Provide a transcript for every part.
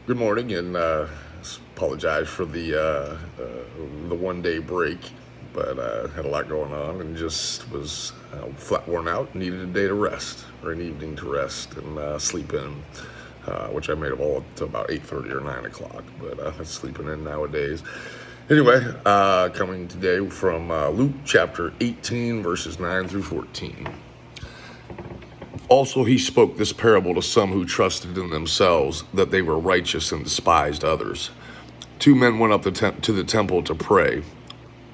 Good morning, and apologize for the 1 day break, but had a lot going on and just was flat worn out. Needed a day to rest or an evening to rest and sleep in, which I made it all to about 8:30 or 9 o'clock. But that's sleeping in nowadays. Anyway, coming today from Luke chapter 18, verses 9 through 14. Also, he spoke this parable to some who trusted in themselves that they were righteous and despised others. Two men went up to the temple to pray,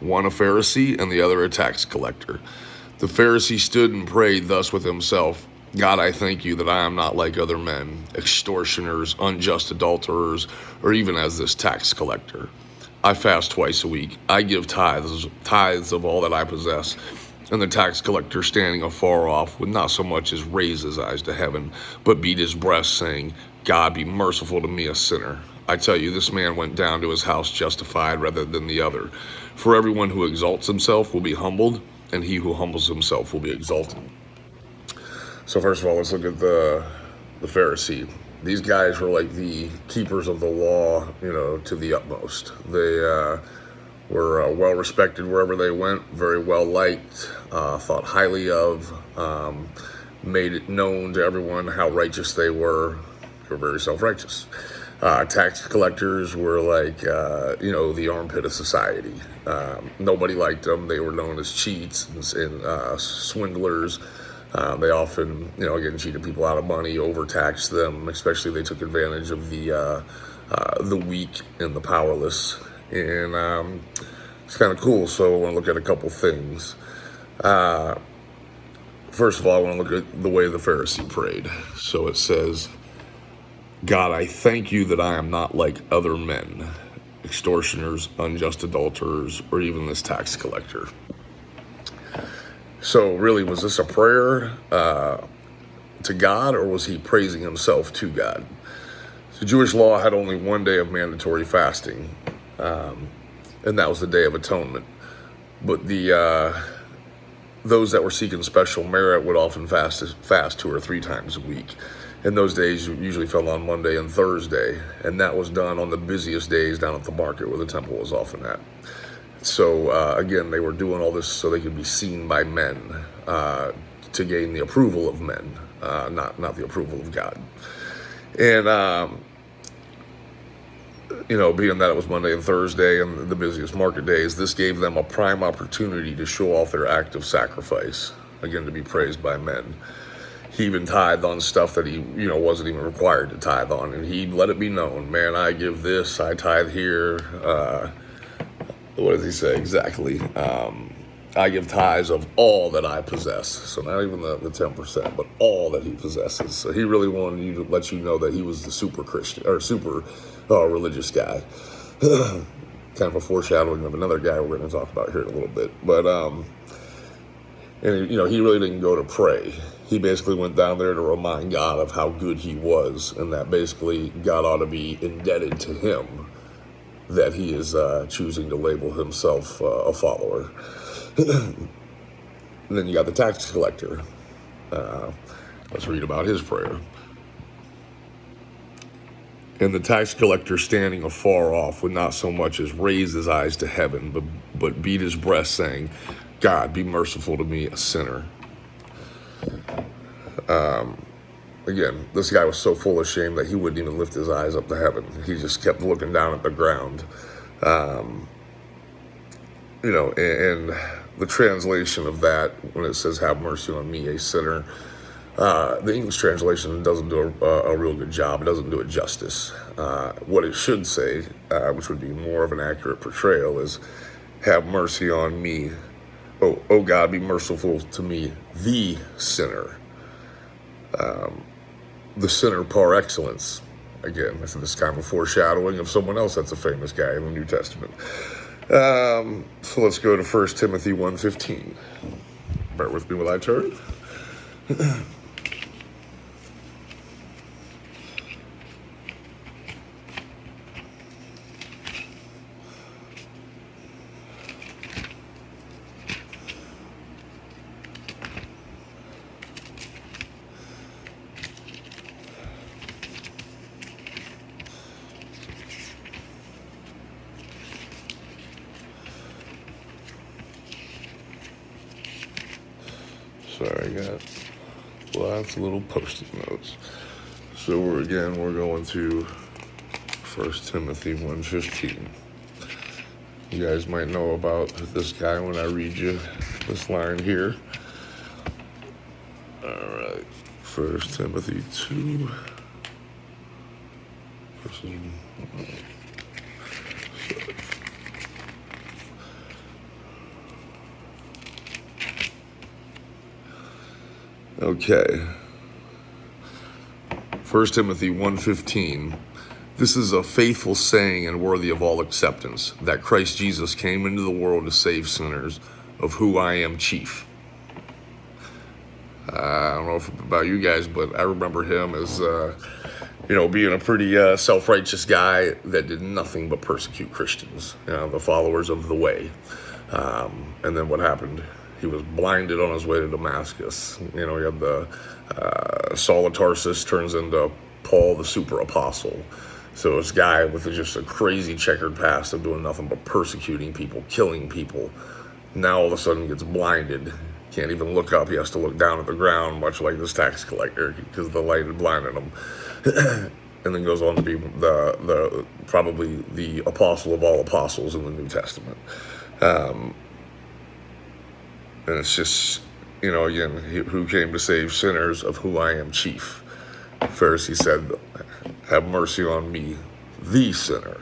one a Pharisee and the other a tax collector. The Pharisee stood and prayed thus with himself, God, I thank you that I am not like other men, extortioners, unjust adulterers, or even as this tax collector. I fast twice a week. I give tithes of all that I possess. And the tax collector, standing afar off, would not so much as raise his eyes to heaven, but beat his breast, saying, God, be merciful to me, a sinner. I tell you, this man went down to his house justified rather than the other. For everyone who exalts himself will be humbled, and he who humbles himself will be exalted. So first of all, let's look at the Pharisee. These guys were like the keepers of the law, to the utmost. They were well respected wherever they went, very well liked, thought highly of, made it known to everyone how righteous they were. They were very self-righteous. Tax collectors were like, the armpit of society. Nobody liked them. They were known as cheats and swindlers. They often, again, cheated people out of money, overtaxed them, especially they took advantage of the weak and the powerless. And it's kind of cool, so I want to look at a couple things. First of all, I want to look at the way the Pharisee prayed. So it says, God, I thank you that I am not like other men, extortioners, unjust adulterers, or even this tax collector. So really, was this a prayer to God, or was he praising himself to God? The Jewish law had only one day of mandatory fasting, and that was the Day of Atonement. But those that were seeking special merit would often fast 2 or 3 times a week. And those days usually fell on Monday and Thursday, and that was done on the busiest days down at the market where the temple was often at. So again, they were doing all this so they could be seen by men, to gain the approval of men, not the approval of God. And being that it was Monday and Thursday and the busiest market days, this gave them a prime opportunity to show off their act of sacrifice, again, to be praised by men. He even tithed on stuff that he, wasn't even required to tithe on, and he let it be known, man, I give this, I tithe here. What does he say exactly? I give tithes of all that I possess. So not even the 10%, but all that he possesses. So he really wanted to let you know that he was the super Christian or super religious guy. Kind of a foreshadowing of another guy we're going to talk about here in a little bit. But and he really didn't go to pray. He basically went down there to remind God of how good he was, and that basically God ought to be indebted to him that he is choosing to label himself a follower. And then you got the tax collector. Let's read about his prayer. And the tax collector, standing afar off, would not so much as raise his eyes to heaven, but beat his breast, saying, God, be merciful to me, a sinner. Again, this guy was so full of shame that he wouldn't even lift his eyes up to heaven. He just kept looking down at the ground. And the translation of that, when it says, have mercy on me, a sinner, the English translation doesn't do a real good job. It doesn't do it justice. What it should say, which would be more of an accurate portrayal, is, have mercy on me. Oh God, be merciful to me, the sinner. The sinner par excellence. Again, this is kind of a foreshadowing of someone else that's a famous guy in the New Testament. So let's go to 1 Timothy 1:15. Bear with me while I turn. Sorry, I got lots of little post-it notes. So we're going to 1 Timothy 1:15. You guys might know about this guy when I read you this line here. All right, 1 Timothy 2. Okay. 1 Timothy 1:15. This is a faithful saying and worthy of all acceptance, that Christ Jesus came into the world to save sinners, of who I am chief. I don't know about you guys, but I remember him as, being a pretty self-righteous guy that did nothing but persecute Christians, the followers of the way. And then what happened? He was blinded on his way to Damascus. He had the Saul of Tarsus turns into Paul the super apostle. So this guy with just a crazy checkered past of doing nothing but persecuting people, killing people, now all of a sudden gets blinded. Can't even look up. He has to look down at the ground, much like this tax collector, because the light had blinded him. And then goes on to be probably the apostle of all apostles in the New Testament. And it's just, again, who came to save sinners, of who I am chief. The Pharisee said, have mercy on me, the sinner.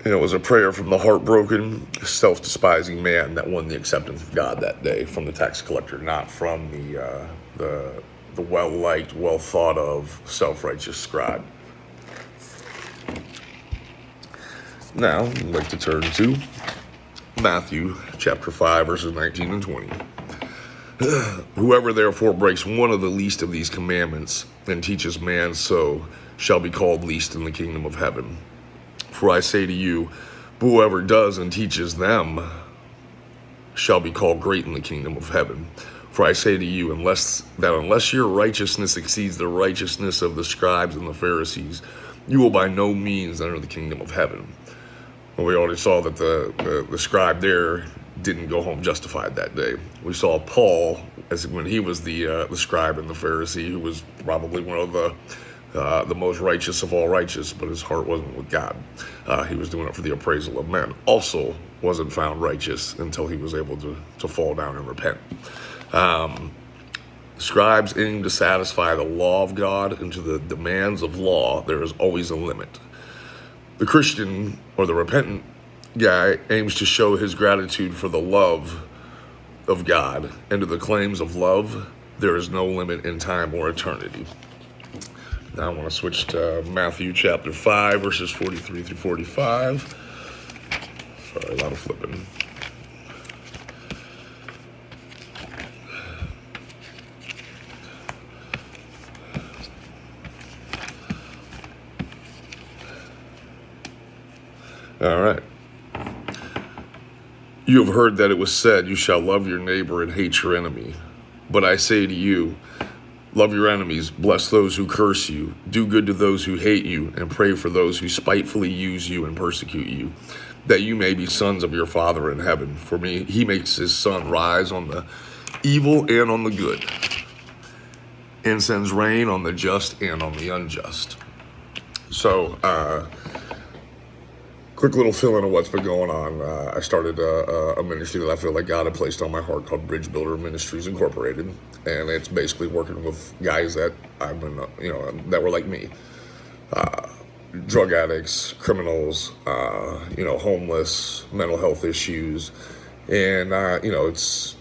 It was a prayer from the heartbroken, self-despising man that won the acceptance of God that day from the tax collector, not from the well-liked, well-thought-of, self-righteous scribe. Now, I'd like to turn to Matthew chapter 5, verses 19 and 20. Whoever therefore breaks one of the least of these commandments and teaches man so shall be called least in the kingdom of heaven. For I say to you, whoever does and teaches them shall be called great in the kingdom of heaven. For I say to you, unless your righteousness exceeds the righteousness of the scribes and the Pharisees, you will by no means enter the kingdom of heaven. Well, we already saw that the scribe there didn't go home justified that day. We saw Paul, as when he was the scribe and the Pharisee, who was probably one of the most righteous of all righteous, but his heart wasn't with God. He was doing it for the appraisal of men. Also wasn't found righteous until he was able to fall down and repent. Scribes aim to satisfy the law of God, and to the demands of law, there is always a limit. The Christian, or the repentant guy, aims to show his gratitude for the love of God, and to the claims of love, there is no limit in time or eternity. Now I want to switch to Matthew chapter 5, verses 43 through 45. Sorry, a lot of flipping. All right. You have heard that it was said, you shall love your neighbor and hate your enemy. But I say to you, love your enemies, bless those who curse you, do good to those who hate you, and pray for those who spitefully use you and persecute you, that you may be sons of your Father in heaven. For me, he makes his sun rise on the evil and on the good, and sends rain on the just and on the unjust. So, quick little fill-in of what's been going on. I started a ministry that I feel like God had placed on my heart called Bridge Builder Ministries Incorporated, and it's basically working with guys that I've been, that were like me, drug addicts, criminals, homeless, mental health issues, and it's,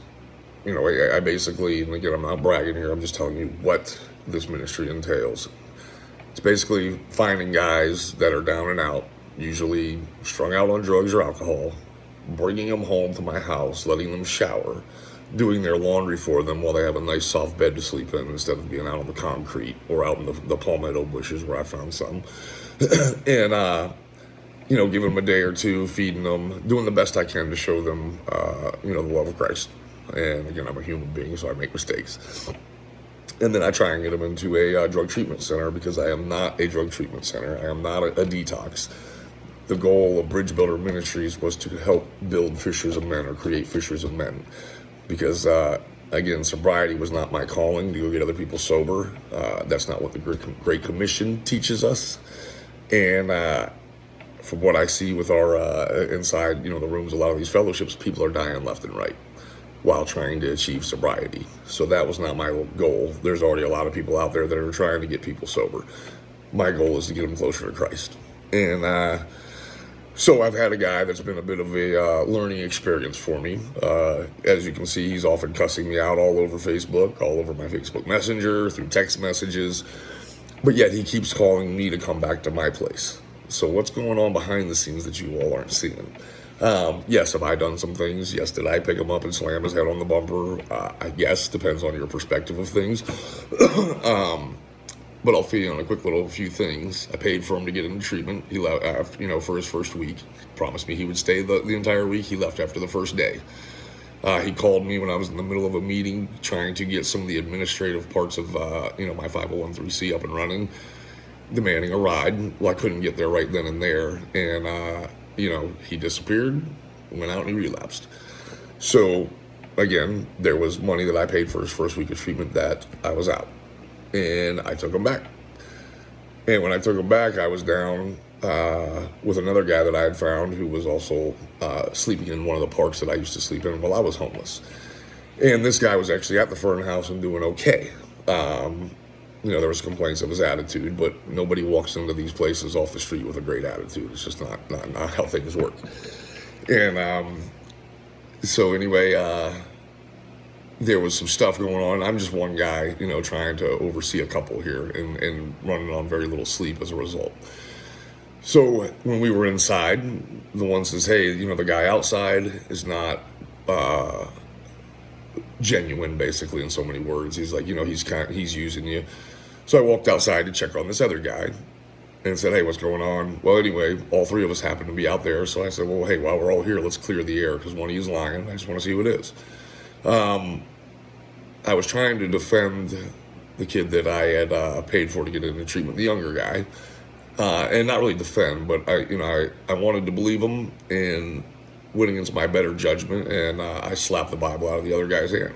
I basically, and again, I'm not bragging here, I'm just telling you what this ministry entails. It's basically finding guys that are down and out, usually strung out on drugs or alcohol, bringing them home to my house, letting them shower, doing their laundry for them while they have a nice soft bed to sleep in instead of being out on the concrete or out in the palmetto bushes where I found some. And, giving them a day or two, feeding them, doing the best I can to show them, the love of Christ. And again, I'm a human being, so I make mistakes. And then I try and get them into a drug treatment center, because I am not a drug treatment center. I am not a detox. the goal of Bridge Builder Ministries was to help build fishers of men or create fishers of men. Because, again, sobriety was not my calling to go get other people sober. That's not what the Great Commission teaches us. And from what I see with our inside, the rooms, a lot of these fellowships, people are dying left and right while trying to achieve sobriety. So that was not my goal. There's already a lot of people out there that are trying to get people sober. My goal is to get them closer to Christ. And so I've had a guy that's been a bit of a learning experience for me. As you can see, he's often cussing me out all over Facebook, all over my Facebook Messenger, through text messages. But yet he keeps calling me to come back to my place. So what's going on behind the scenes that you all aren't seeing? Yes, have I done some things? Yes, did I pick him up and slam his head on the bumper? I guess, depends on your perspective of things. But I'll fill you on a quick little few things. I paid for him to get into treatment. He left after, for his first week. Promised me he would stay the entire week. He left after the first day. He called me when I was in the middle of a meeting trying to get some of the administrative parts of, my 501(c) up and running, demanding a ride. Well, I couldn't get there right then and there. And, he disappeared, went out, and he relapsed. So, again, there was money that I paid for his first week of treatment that I was out. And I took him back. And when I took him back, I was down with another guy that I had found who was also sleeping in one of the parks that I used to sleep in while I was homeless. And this guy was actually at the Fern House and doing okay. There was complaints of his attitude, but nobody walks into these places off the street with a great attitude. It's just not how things work. And so anyway, there was some stuff going on. I'm just one guy, trying to oversee a couple here and running on very little sleep as a result. So when we were inside, the one says, hey, the guy outside is not genuine, basically, in so many words. He's like, he's using you. So I walked outside to check on this other guy and said, hey, what's going on? Well, anyway, all three of us happened to be out there. So I said, well, hey, while we're all here, let's clear the air because one of you is lying. I just want to see who it is. I was trying to defend the kid that I had paid for to get into treatment, the younger guy, and not really defend, but I wanted to believe him and went against my better judgment, and I slapped the Bible out of the other guy's hand.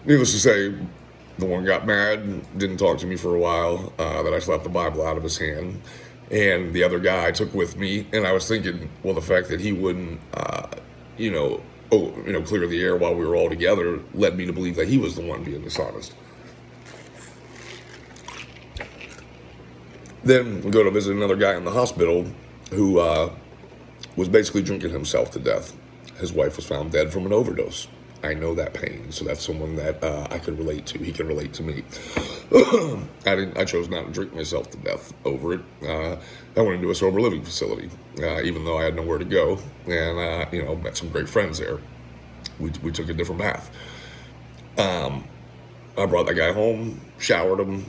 Needless to say, the one got mad and didn't talk to me for a while, that I slapped the Bible out of his hand, and the other guy I took with me, and I was thinking, well, the fact that he wouldn't, clear the air while we were all together led me to believe that he was the one being dishonest. Then we go to visit another guy in the hospital who was basically drinking himself to death. His wife was found dead from an overdose. I know that pain, so that's someone that I could relate to. He could relate to me. I chose not to drink myself to death over it. I went into a sober living facility, even though I had nowhere to go, and met some great friends there. We took a different path. I brought that guy home, showered him,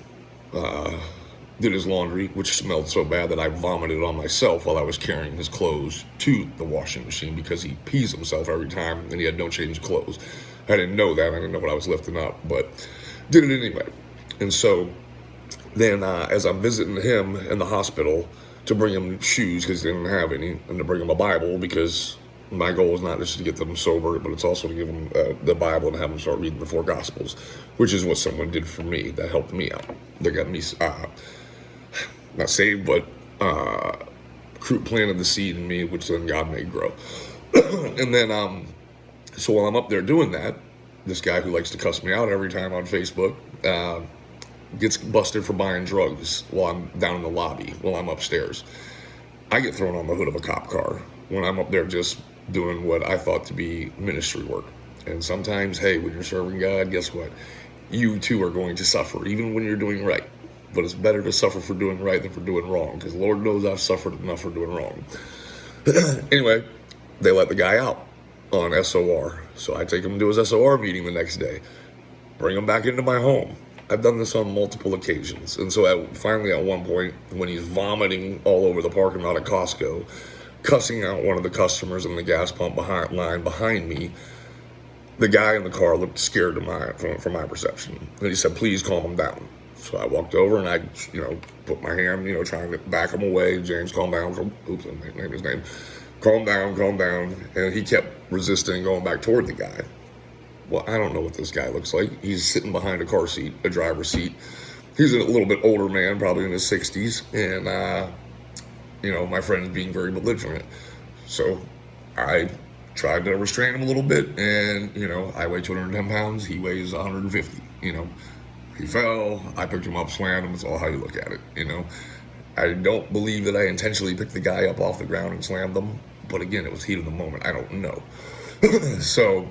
did his laundry, which smelled so bad that I vomited on myself while I was carrying his clothes to the washing machine because he pees himself every time and he had no change of clothes. I didn't know that. I didn't know what I was lifting up, but did it anyway. And so then as I'm visiting him in the hospital to bring him shoes because he didn't have any, and to bring him a Bible because my goal is not just to get them sober, but it's also to give them the Bible and have them start reading the 4 Gospels, which is what someone did for me. That helped me out. That got me not saved, but planted the seed in me, which then God made grow. And then, so while I'm up there doing that, this guy who likes to cuss me out every time on Facebook gets busted for buying drugs while I'm down in the lobby, while I'm upstairs. I get thrown on the hood of a cop car when I'm up there just doing what I thought to be ministry work. And sometimes, hey, when you're serving God, guess what? You too are going to suffer, even when you're doing right. But it's better to suffer for doing right than for doing wrong, because Lord knows I've suffered enough for doing wrong. Anyway, they let the guy out on SOR. So I take him to his SOR meeting the next day, bring him back into my home. I've done this on multiple occasions. And so finally at one point, when he's vomiting all over the parking lot at Costco, cussing out one of the customers in the gas pump line behind me, the guy in the car looked scared from my perception. And he said, please calm him down. So I walked over and I, put my hand, trying to back him away. James, calm down. Oops, I named his name. Calm down, calm down. And he kept resisting, going back toward the guy. Well, I don't know what this guy looks like. He's sitting behind a car seat, a driver's seat. He's a little bit older man, probably in his 60s. And, my friend's being very belligerent. So I tried to restrain him a little bit. And, I weigh 210 pounds. He weighs 150, He fell. I picked him up, slammed him. It's all how you look at it, I don't believe that I intentionally picked the guy up off the ground and slammed him. But again, it was heat of the moment. I don't know. So,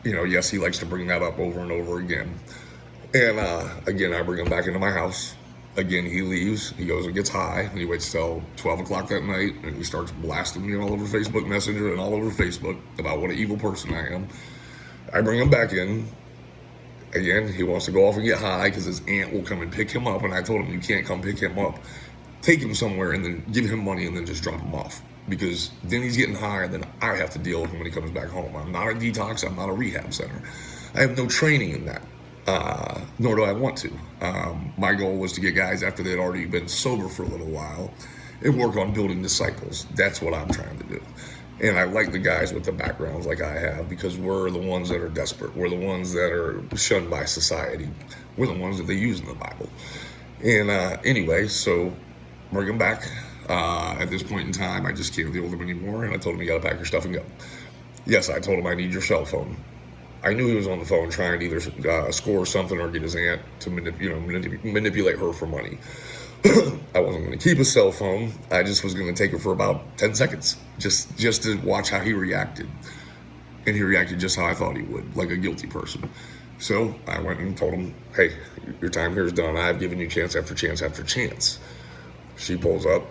yes, he likes to bring that up over and over again. And again, I bring him back into my house. Again, he leaves. He goes and gets high. And he waits till 12 o'clock that night. And he starts blasting me all over Facebook Messenger and all over Facebook about what an evil person I am. I bring him back in. Again, he wants to go off and get high because his aunt will come and pick him up. And I told him, you can't come pick him up. Take him somewhere and then give him money and then just drop him off. Because then he's getting high and then I have to deal with him when he comes back home. I'm not a detox. I'm not a rehab center. I have no training in that. Nor do I want to. My goal was to get guys after they'd already been sober for a little while and work on building disciples. That's what I'm trying to do. And I like the guys with the backgrounds like I have because we're the ones that are desperate. We're the ones that are shunned by society. We're the ones that they use in the Bible. And anyway, so bring them back. At this point in time, I just can't deal with him anymore. And I told him, you got to pack your stuff and go. Yes, I told him I need your cell phone. I knew he was on the phone trying to either score something or get his aunt to manipulate her for money. I wasn't going to keep his cell phone. I just was going to take it for about 10 seconds, just to watch how he reacted. And he reacted just how I thought he would, like a guilty person. So I went and told him, hey, your time here is done. I've given you chance after chance after chance. She pulls up,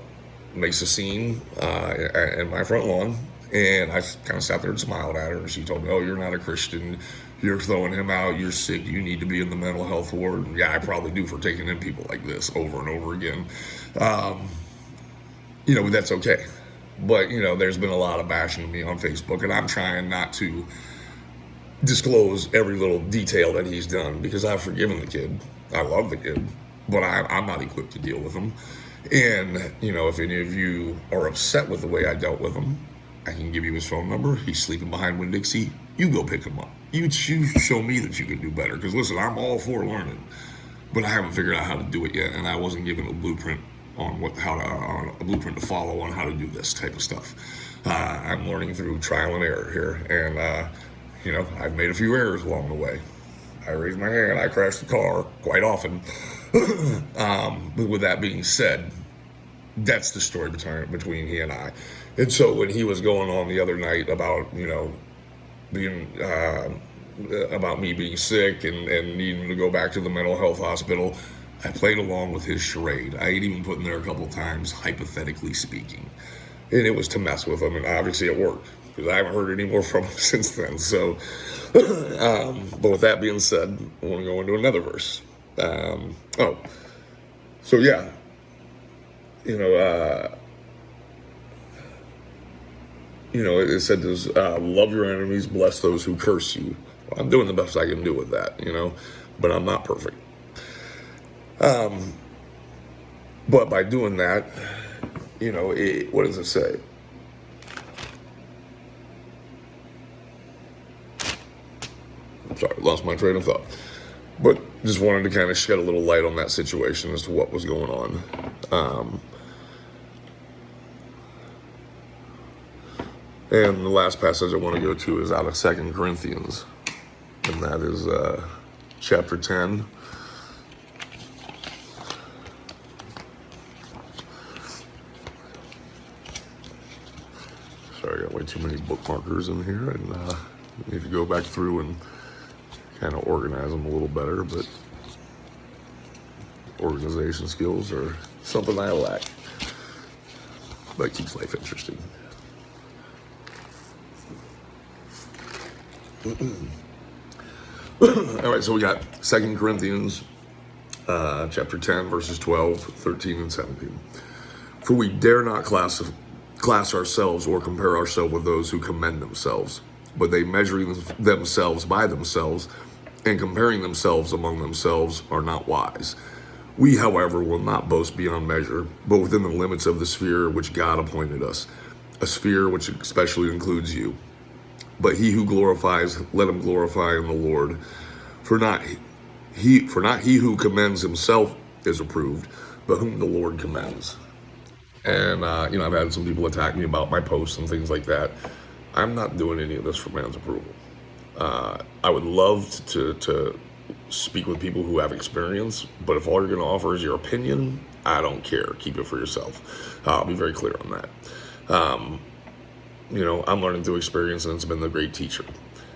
makes a scene in my front lawn. And I kind of sat there and smiled at her. And she told me, oh, you're not a Christian. You're throwing him out. You're sick. You need to be in the mental health ward. And yeah, I probably do for taking in people like this over and over again. But that's okay. But, there's been a lot of bashing me on Facebook. And I'm trying not to disclose every little detail that he's done because I've forgiven the kid. I love the kid. But I'm not equipped to deal with him. And, if any of you are upset with the way I dealt with him, I can give you his phone number. He's sleeping behind Winn-Dixie. You go pick him up. You show me that you can do better. Because listen, I'm all for learning, but I haven't figured out how to do it yet, and I wasn't given a blueprint on a blueprint to follow on how to do this type of stuff. I'm learning through trial and error here, and I've made a few errors along the way. I raised my hand. I crashed the car quite often. But with that being said, that's the story between he and I. And so when he was going on the other night about, being about me being sick and needing to go back to the mental health hospital, I played along with his charade. I had even put in there a couple of times, hypothetically speaking. And it was to mess with him, and obviously it worked, because I haven't heard any more from him since then. So, but with that being said, I want to go into another verse. It said this, love your enemies, bless those who curse you. Well, I'm doing the best I can do with that, but I'm not perfect. But by doing that, what does it say? I'm sorry, lost my train of thought. But just wanted to kind of shed a little light on that situation as to what was going on. And the last passage I want to go to is out of 2 Corinthians. And that is chapter 10. Sorry, I got way too many bookmarkers in here. And need to go back through and kind of organize them a little better. But organization skills are something I lack. But it keeps life interesting. All right, so we got 2 Corinthians chapter 10, verses 12, 13, and 17. For we dare not class ourselves or compare ourselves with those who commend themselves, but they measuring themselves by themselves and comparing themselves among themselves are not wise. We, however, will not boast beyond measure, but within the limits of the sphere which God appointed us, a sphere which especially includes you. But he who glorifies, let him glorify in the Lord. For not he who commends himself is approved, but whom the Lord commends. And I've had some people attack me about my posts and things like that. I'm not doing any of this for man's approval. I would love to speak with people who have experience, but if all you're going to offer is your opinion, I don't care. Keep it for yourself. I'll be very clear on that. I'm learning through experience, and it's been the great teacher.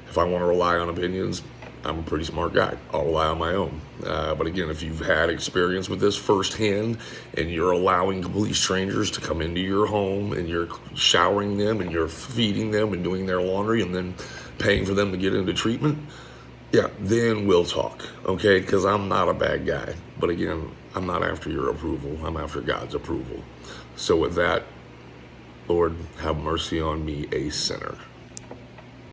If I want to rely on opinions, I'm a pretty smart guy. I'll rely on my own. But again, if you've had experience with this firsthand and you're allowing complete strangers to come into your home and you're showering them and you're feeding them and doing their laundry and then paying for them to get into treatment, yeah, then we'll talk, okay? Because I'm not a bad guy. But again, I'm not after your approval. I'm after God's approval. So with that, Lord, have mercy on me, a sinner.